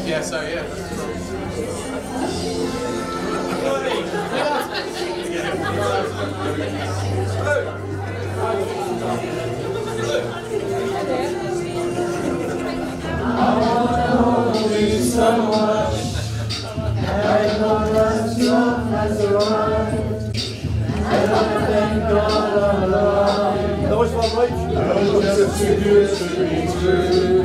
Yeah, so yeah. So much, I know that love has arrived, and I thank God I'm alive. That was my right. Oh, just too good to be true.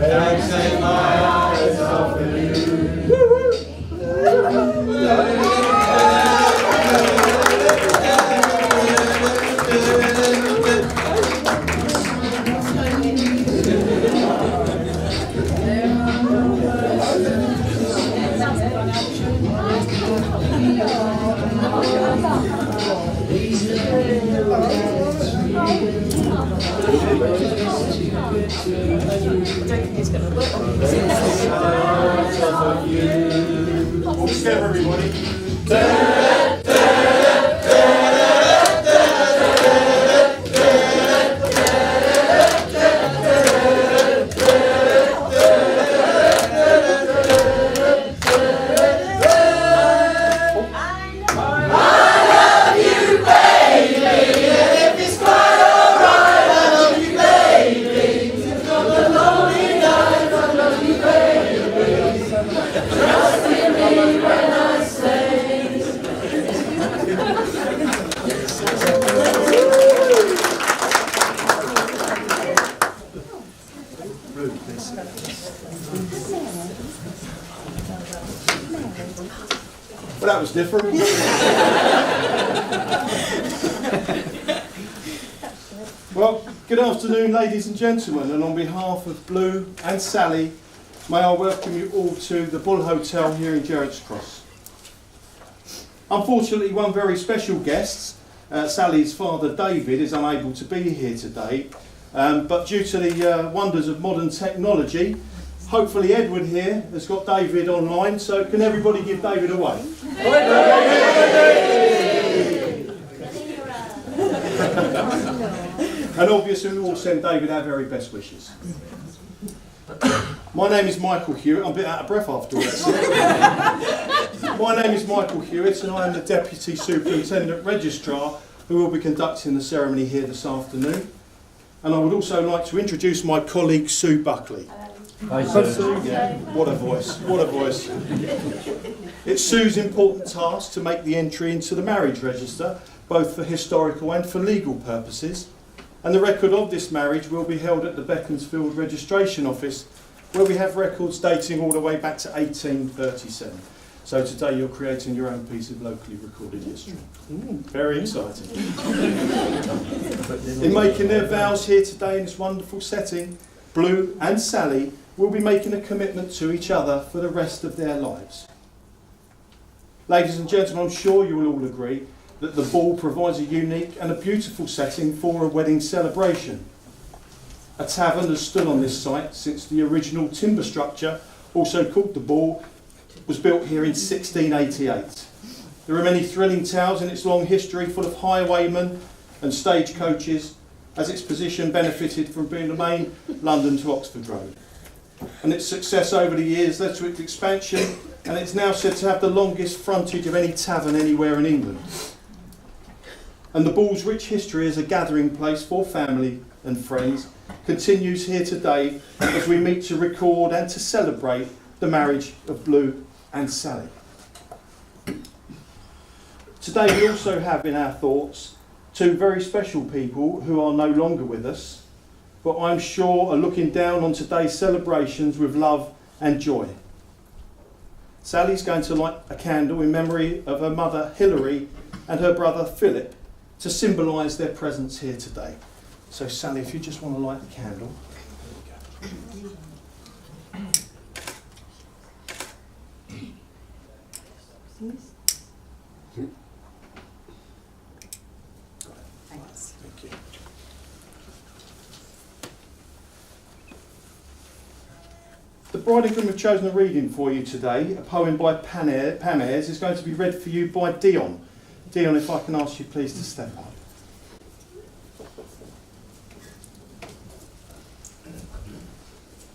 I take my eyes off of you. All together, everybody. Well, that was different. Well, good afternoon, ladies and gentlemen, and on behalf of Blue and Sally, may I welcome you all to the Bull Hotel here in Gerrards Cross. Unfortunately, one very special guest, Sally's father David, is unable to be here today, but due to the wonders of modern technology, hopefully Edward here has got David online, so can everybody give David a wave? And obviously we all send David our very best wishes. My name is Michael Hewitt. I'm a bit out of breath after all that. My name is Michael Hewitt and I am the Deputy Superintendent Registrar who will be conducting the ceremony here this afternoon. And I would also like to introduce my colleague Sue Buckley. Hi, Sue. Yeah, what a voice, what a voice. It's Sue's important task to make the entry into the marriage register, both for historical and for legal purposes. And the record of this marriage will be held at the Beaconsfield Registration Office, where we have records dating all the way back to 1837. So today you're creating your own piece of locally recorded history. Very exciting. In making their vows here today in this wonderful setting, Blue and Sally will be making a commitment to each other for the rest of their lives. Ladies and gentlemen, I'm sure you will all agree that the Bull provides a unique and a beautiful setting for a wedding celebration. A tavern has stood on this site since the original timber structure, also called the Bull, was built here in 1688. There are many thrilling tales in its long history, full of highwaymen and stagecoaches, as its position benefited from being the main London to Oxford road. And its success over the years led to its expansion, and it's now said to have the longest frontage of any tavern anywhere in England. And the Bull's rich history as a gathering place for family and friends continues here today as we meet to record and to celebrate the marriage of Blue and Sally. Today we also have in our thoughts two very special people who are no longer with us, but I'm sure are looking down on today's celebrations with love and joy. Sally's going to light a candle in memory of her mother Hilary and her brother Philip to symbolise their presence here today. So Sally, if you just want to light the candle. There we go. Thanks. Thank you. The bride and groom have chosen a reading for you today. A poem by Pam Ayres is going to be read for you by Dion, Dion, if I can ask you please to step up.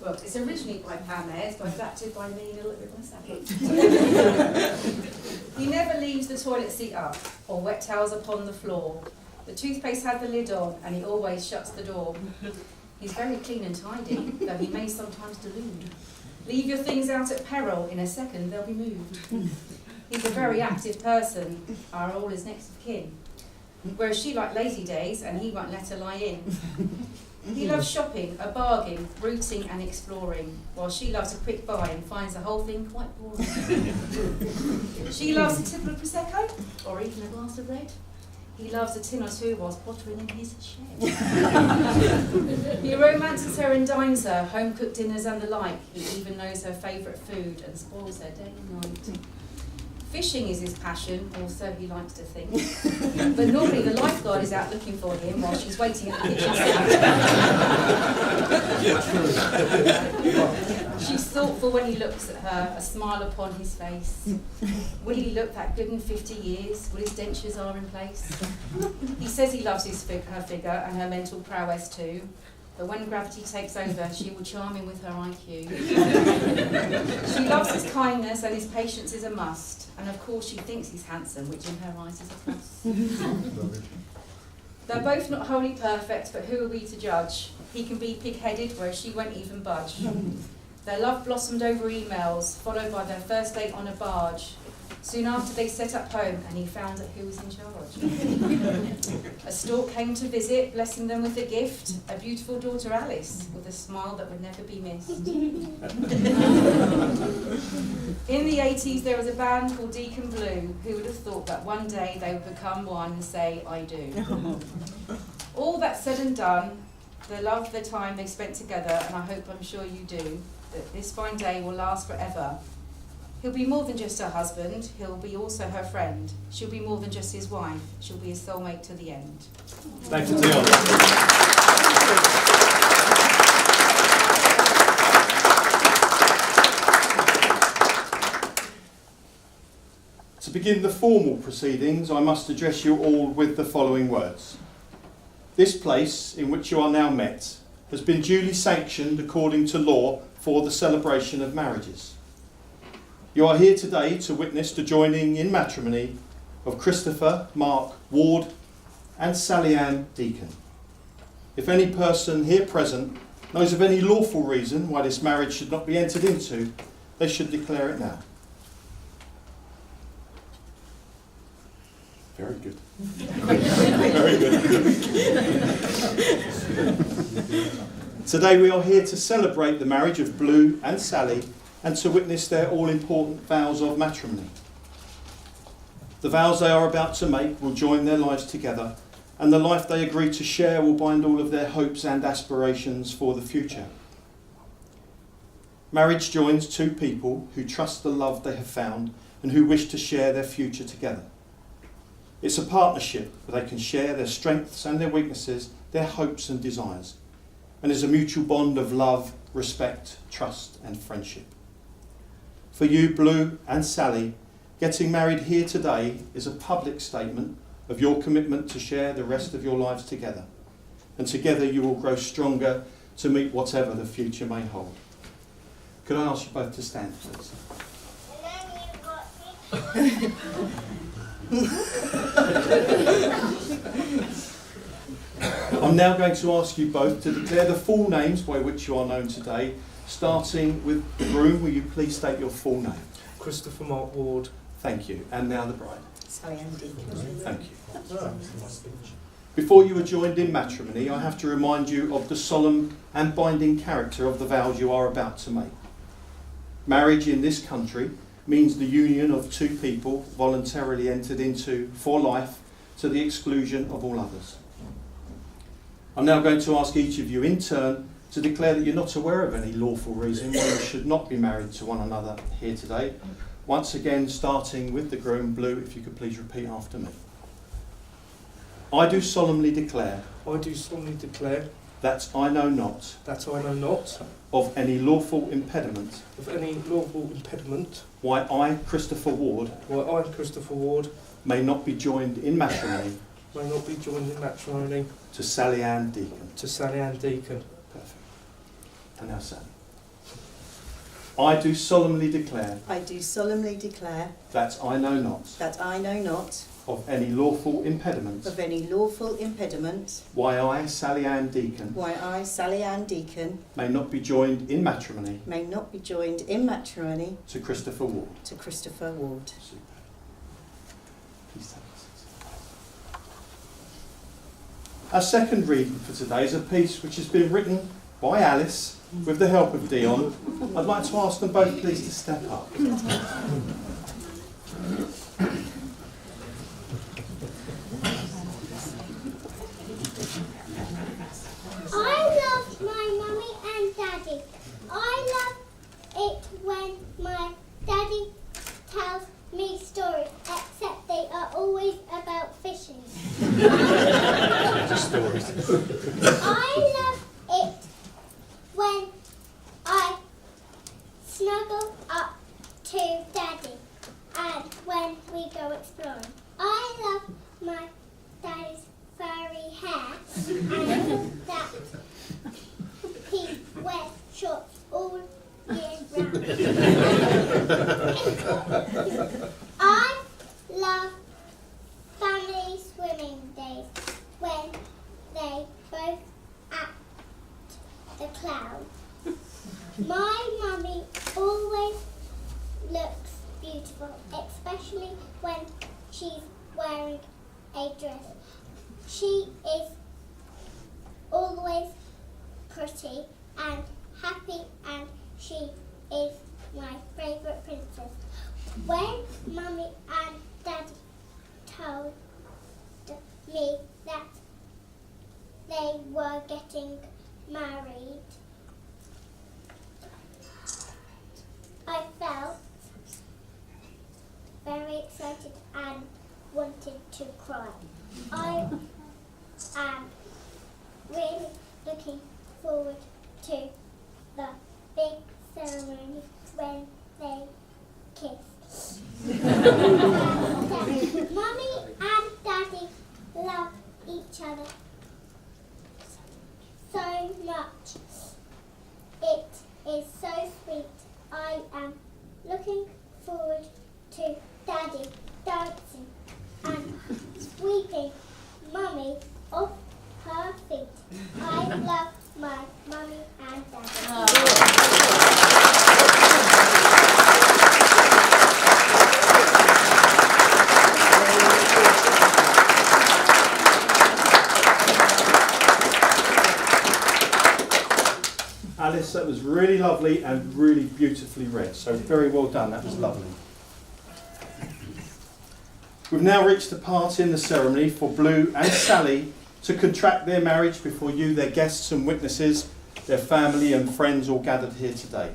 Well, it's originally by Pam Ayres, but adapted by me and a little bit myself. He never leaves the toilet seat up or wet towels upon the floor. The toothpaste had the lid on and he always shuts the door. He's very clean and tidy, though he may sometimes delude. Leave your things out at peril, in a second they'll be moved. He's a very active person, are all his next of kin. Whereas she liked lazy days and he won't let her lie in. He loves shopping, a bargain, rooting and exploring, while she loves a quick buy and finds the whole thing quite boring. She loves a tipple of Prosecco, or even a glass of red. He loves a tin or two whilst pottering in his shed. He romances her and dines her, home-cooked dinners and the like. He even knows her favourite food and spoils her day and night. Fishing is his passion, or so he likes to think. But normally the lifeguard is out looking for him while she's waiting at the kitchen sink. She's thoughtful when he looks at her, a smile upon his face. Will he look that good in 50 years? Will his dentures are in place? He says he loves her figure and her mental prowess too. But when gravity takes over, she will charm him with her IQ. She loves his kindness and his patience is a must. And of course she thinks he's handsome, which in her eyes is a plus. They're both not wholly perfect, but who are we to judge? He can be pig-headed, whereas she won't even budge. Their love blossomed over emails, followed by their first date on a barge. Soon after they set up home and he found out who was in charge. A stork came to visit, blessing them with a gift, a beautiful daughter Alice, with a smile that would never be missed. In the 80s there was a band called Deacon Blue. Who would have thought that one day they would become one and say, I do. All that said and done, they loved the time they spent together, and I hope I'm sure you do, that this fine day will last forever. He'll be more than just her husband, he'll be also her friend. She'll be more than just his wife, she'll be his soulmate to the end. Thank you, Dion. To begin the formal proceedings, I must address you all with the following words. This place, in which you are now met, has been duly sanctioned according to law for the celebration of marriages. You are here today to witness the joining in matrimony of Christopher Mark Ward and Sally Ann Deacon. If any person here present knows of any lawful reason why this marriage should not be entered into, they should declare it now. Very good. Very good. Today we are here to celebrate the marriage of Blue and Sally and to witness their all-important vows of matrimony. The vows they are about to make will join their lives together, and the life they agree to share will bind all of their hopes and aspirations for the future. Marriage joins two people who trust the love they have found and who wish to share their future together. It's a partnership where they can share their strengths and their weaknesses, their hopes and desires, and is a mutual bond of love, respect, trust and friendship. For you, Blue and Sally, getting married here today is a public statement of your commitment to share the rest of your lives together. And together you will grow stronger to meet whatever the future may hold. Could I ask you both to stand, please? I'm now going to ask you both to declare the full names by which you are known today. Starting with the groom, will you please state your full name? Christopher Mark Ward. Thank you. And now the bride. Sally Ann Deacon. Thank you. Before you are joined in matrimony, I have to remind you of the solemn and binding character of the vows you are about to make. Marriage in this country means the union of two people voluntarily entered into for life to the exclusion of all others. I'm now going to ask each of you in turn to declare that you're not aware of any lawful reason why you should not be married to one another here today. Once again, starting with the groom, Blue, if you could please repeat after me. I do solemnly declare. I do solemnly declare. That I know not. That I know not. Of any lawful impediment. Of any lawful impediment. Why I, Christopher Ward. Why I, Christopher Ward. may not be joined in matrimony may not be joined in matrimony to Sally Ann Deacon. to Sally Ann Deacon. Perfect. And now Sally. I do solemnly declare I do solemnly declare that I know not that I know not of any lawful impediment of any lawful impediment why I, Sally Ann Deacon, why I, Sally Ann Deacon, may not be joined in matrimony may not be joined in matrimony to Christopher Ward. to Christopher Ward. Super. Please take a seat. Our second reading for today is a piece which has been written by Alice with the help of Dion. I'd like to ask them both please to step up. I love my mummy and daddy. I love it when my daddy tells me stories, except they are always about fishing. I love it when I snuggle up to daddy and when we go exploring. I love my daddy's furry hair and that he wears shorts all year round. I love family swimming days when they both act the clown. My mummy always looks beautiful, especially when she's wearing a dress. She is always pretty and happy, and she is my favourite princess. When Mummy and Daddy told me that they were getting married, I felt very excited and wanted to cry. I am really looking forward to the big ceremony when they kiss. Mummy and Daddy love each other so much. It is so sweet. I am looking forward to Daddy dancing and sweeping Mummy off her feet. I love my Mummy and Daddy. Alice, that was really lovely and really beautifully read. So very well done, that was lovely. We've now reached the part in the ceremony for Blue and Sally to contract their marriage before you, their guests and witnesses, their family and friends all gathered here today.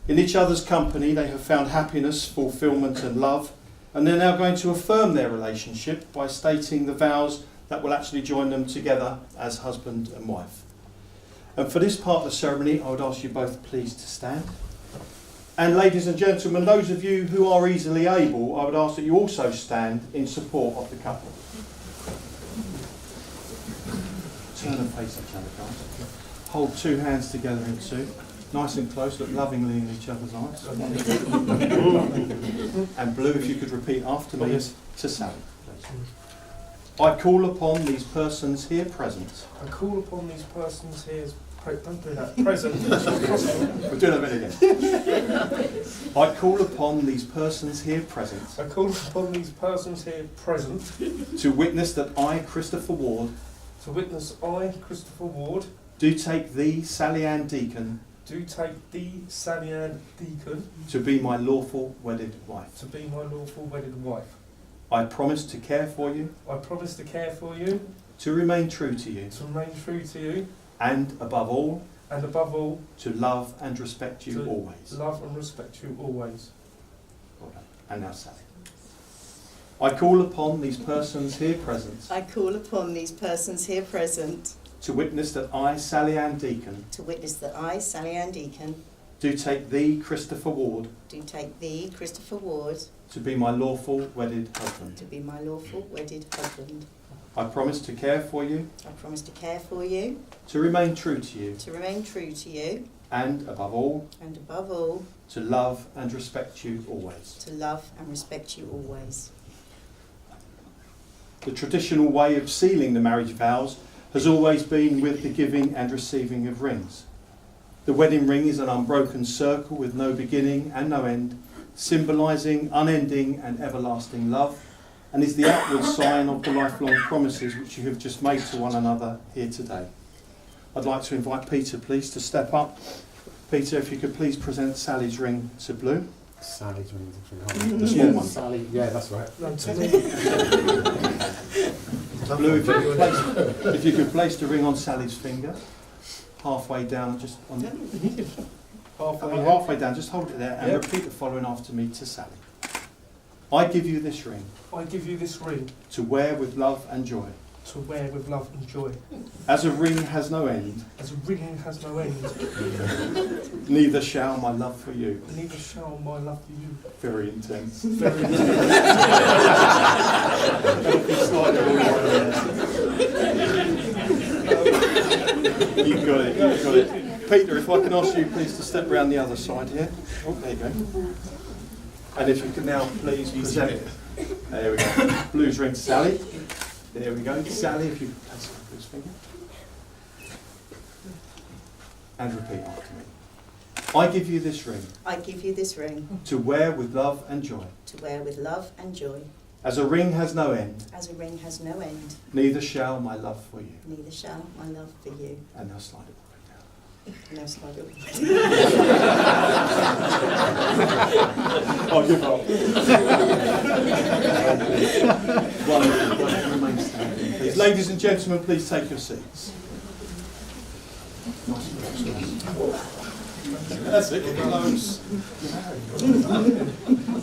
In each other's company they have found happiness, fulfilment and love, and they're now going to affirm their relationship by stating the vows that will actually join them together as husband and wife. And for this part of the ceremony, I would ask you both please to stand. And ladies and gentlemen, those of you who are easily able, I would ask that you also stand in support of the couple. Turn and face each other, guys. Hold two hands together in two. Nice and close, look lovingly in each other's eyes. And Blue, if you could repeat after me to Sally, please. I call upon these persons here present. I call upon these persons here as don't do that. Present. We're doing that bit again. I call upon these persons here present. I call upon these persons here present to witness that I, Christopher Ward, to witness I, Christopher Ward, do take thee, Sally Ann Deacon, do take thee, Sally Ann Deacon, to be my lawful wedded wife. to be my lawful wedded wife. I promise to care for you, I promise to care for you, to remain true to you, to remain true to you, and above all, and above all, to love and respect you to always. love and respect you always. Well done. And now Sally. I call upon these persons here present I call upon these persons here present to witness that I, Sally Ann Deacon, to witness that I, Sally Ann Deacon, do take thee, Christopher Ward, do take thee, Christopher Ward, to be my lawful wedded husband. to be my lawful wedded husband. I promise to care for you, I promise to care for you, to remain true to you, to remain true to you, and, above all, and above all, to love and respect you always. to love and respect you always. The traditional way of sealing the marriage vows has always been with the giving and receiving of rings. The wedding ring is an unbroken circle with no beginning and no end, symbolising unending and everlasting love, and is the outward sign of the lifelong promises which you have just made to one another here today. I'd like to invite Peter, please, to step up. Peter, if you could please present Sally's ring to Blue. Sally's ring. The small one. Sally, yeah, that's right. Blue, if you could place the ring on Sally's finger, halfway down, just on the, halfway down, just hold it there and repeat the following after me to Sally. I give you this ring I give you this ring to wear with love and joy. to wear with love and joy. As a ring has no end, As a ring has no end, neither shall my love for you. neither shall my love for you. Very intense. Very You've got it, you've got it. Peter, if I can ask you please to step round the other side here. Oh, there you go. And if you can now please present it. There we go. Blue's ring to Sally. There we go. Sally, if you could place it on Blue's finger. And repeat after me. I give you this ring I give you this ring to wear with love and joy. to wear with love and joy. As a ring has no end, As a ring has no end, neither shall my love for you. neither shall my love for you. And now slide it right down. No, slide it. Oh, give up. Wonderful. Remain standing, please. Ladies and gentlemen, please take your seats. That's it. Close.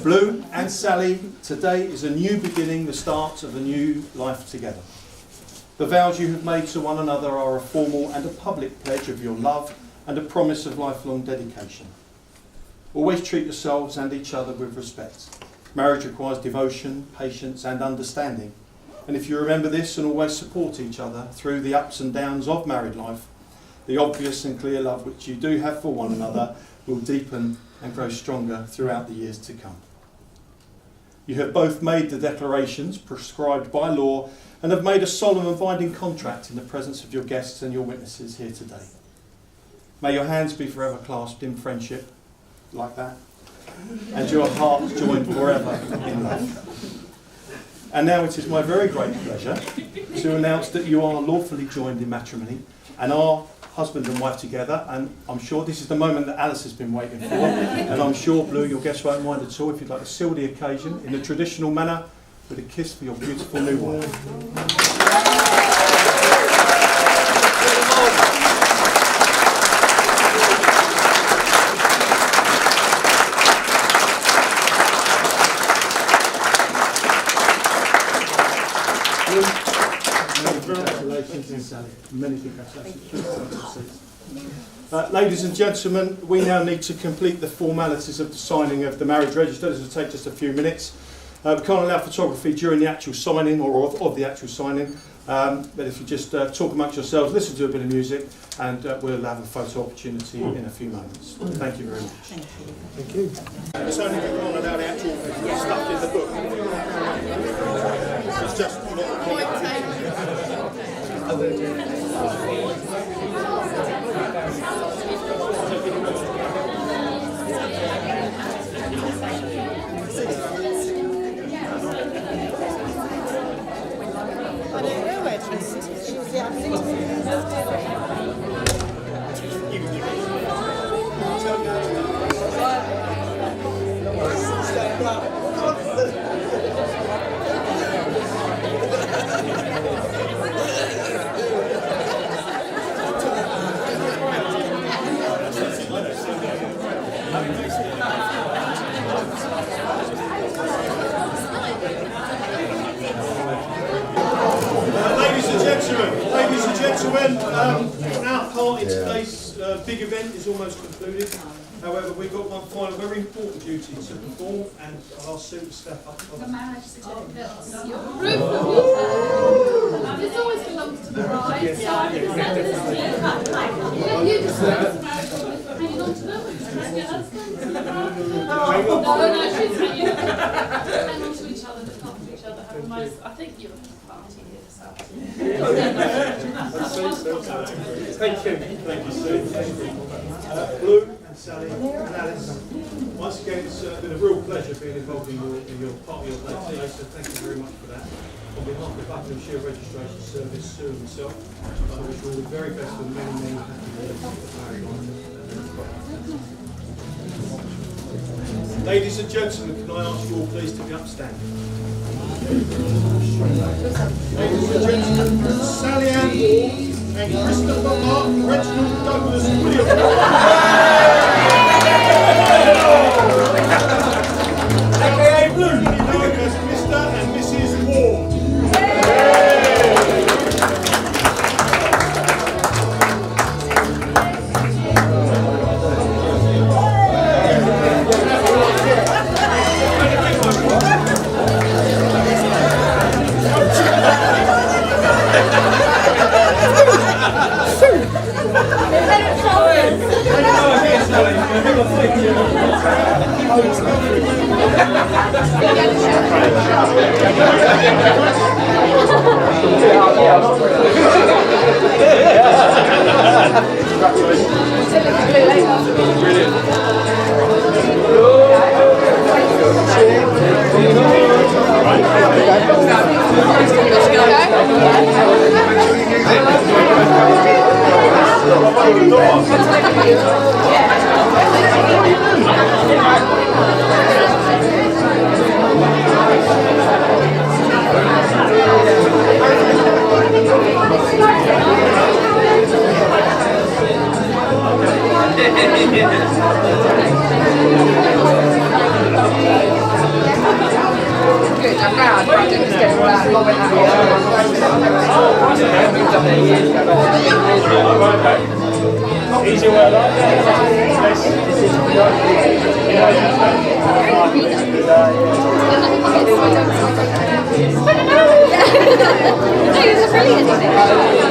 Blue and Sally, today is a new beginning, the start of a new life together. The vows you have made to one another are a formal and a public pledge of your love and a promise of lifelong dedication. Always treat yourselves and each other with respect. Marriage requires devotion, patience and understanding. And if you remember this and always support each other through the ups and downs of married life, the obvious and clear love which you do have for one another will deepen and grow stronger throughout the years to come. You have both made the declarations prescribed by law and have made a solemn and binding contract in the presence of your guests and your witnesses here today. May your hands be forever clasped in friendship, like that, and your hearts joined forever in love. And now it is my very great pleasure to announce that you are lawfully joined in matrimony and are husband and wife together, and I'm sure this is the moment that Alice has been waiting for, and I'm sure, Blue, your guests won't mind at all if you'd like to seal the occasion in the traditional manner with a kiss for your beautiful new wife. Congratulations, and Sally. Many congratulations. Ladies and gentlemen, we now need to complete the formalities of the signing of the marriage register. This will take just a few minutes. We can't allow photography during the actual signing or of the actual signing, but if you just talk amongst yourselves, listen to a bit of music, and we'll have a photo opportunity in a few moments. Thank you very much. Thank you. Thank you. It's only we can't allow the actual stuff in the book. It's just I don't know where Felicity is. She was the Ladies and gentlemen, our part in today's big event is almost concluded. However, we've got one final very important duty to perform, and I'll ask Sue to step up. The marriage certificate. This always belongs to the bride. Yes. So I can send this to you. You can send this hanging on to them. Your husband. No, she's hanging on to each other, look after each other. Have a nice, I think you're a party here this afternoon. Thank you, Sue. Blue and Sally and Alice. Once again, it's been a real pleasure being involved in your part of your day today, so thank you very much for that. On behalf of the Buckinghamshire Registration Service, Sue and myself, I wish you all the very best and many, many happy years of married life. Ladies and gentlemen, can I ask you all please to be upstanding? Ladies and gentlemen, Sally Ann Ward and Christopher Mark Reginald Douglas Williams. AKA Blue, known as Mr. and Mrs. Ward. Good, I'm glad, but I didn't just get all that long in that Easy way like It's brilliant.